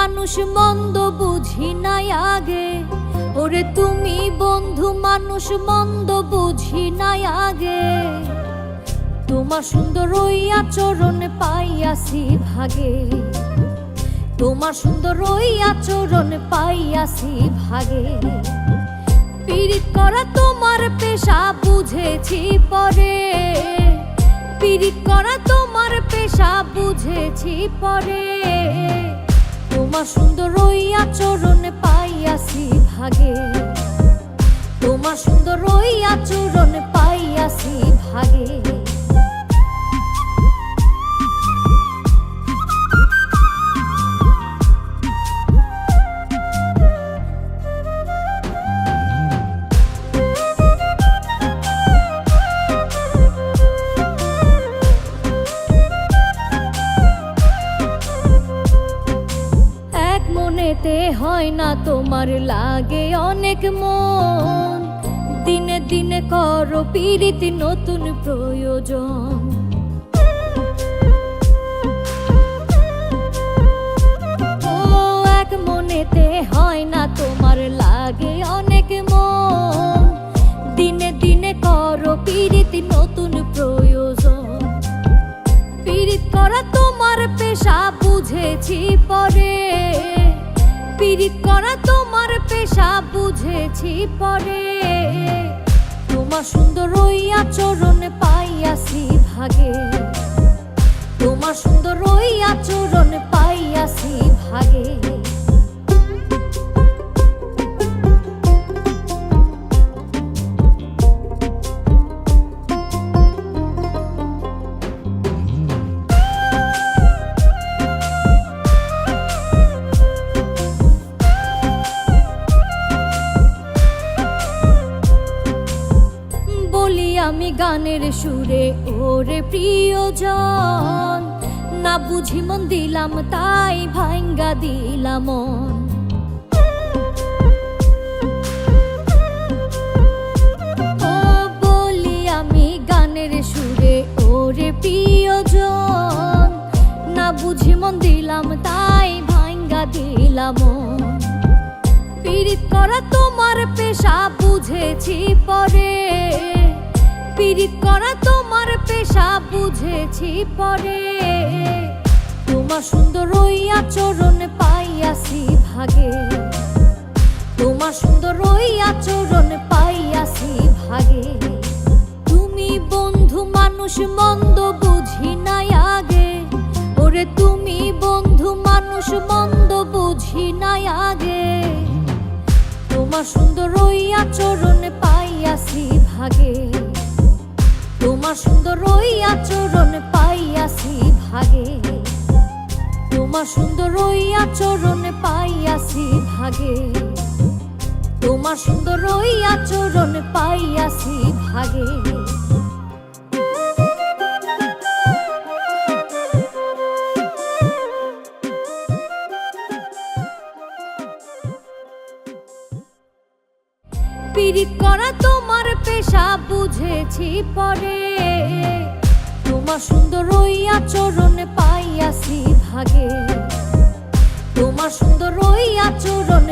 মানুষ মন্দ বুঝি নাই আগে, ওরে তুমি বন্ধু মানুষ মন্দ বুঝি নাই আগে। তোমার সুন্দর ওই আচরণ পাইয়াছি ভাগে, তোমার সুন্দর ওই আচরণ পাইয়াছি ভাগে। পীড়িত করা তোমার পেশা বুঝেছি পরে, পীড়িত করা তোমার পেশা বুঝেছি পরে। তোমার সুন্দর ওই আচরণ পাইয়াছি ভাগে, তোমার সুন্দর ওই আচরণ পাইয়াছি ভাগে। মনেতে হয় না তোমার লাগে অনেক মন, দিনে দিনে করো পীড়িতি নতুন প্রয়োজন। ও এক মনেতে হয় না তোমার লাগে অনেক মন, দিনে দিনে করো পীড়িতি নতুন প্রয়োজন। পীড়িত করা তোমার পেশা বুঝেছি পরে, পীড়িত করা তোমার পেশা বুঝেছি পরে। তোমার সুন্দর ওই আচরণ পাইয়াছি ভাগে, তোমার সুন্দর ওই আচরণ পাইয়াছি ভাগে। আমি গানের সুরে ওরে প্রিয়জন, না বুঝি মন দিলাম তাই ভাঙ্গা দিলাম মন। ও বলি আমি গানের সুরে ওরে প্রিয়জন, না বুঝি মন দিলাম তাই ভাঙ্গা দিলাম মন। পীড়িত করা তোমার পেশা বুঝেছি পরে, পীড়িত করা তোমার পেশা বুঝেছি পরে। তোমার সুন্দর ওই আচরণ পাইয়াছি ভাগে, তোমার সুন্দর ওই আচরণ পাইয়াছি ভাগে। তুমি বন্ধু মানুষ মন্দ বুঝি নাই আগে, ওরে তুমি বন্ধু মানুষ মন্দ বুঝি নাই আগে। তোমার সুন্দর ওই আচরণ পাইয়াছি ভাগে, তোমার সুন্দর ওই আচরণ পাইয়াছি ভাগে। তোমার সুন্দর ওই আচরণ পাইয়াছি ভাগে, তোমার সুন্দর ওই আচরণ পাইয়াছি ভাগে। পীড়িত করা তোমার পেশা বুঝেছি পরে, তোমার সুন্দর ওই আচরণ পাইয়াছি ভাগে, তোমার সুন্দর ওই আচরণ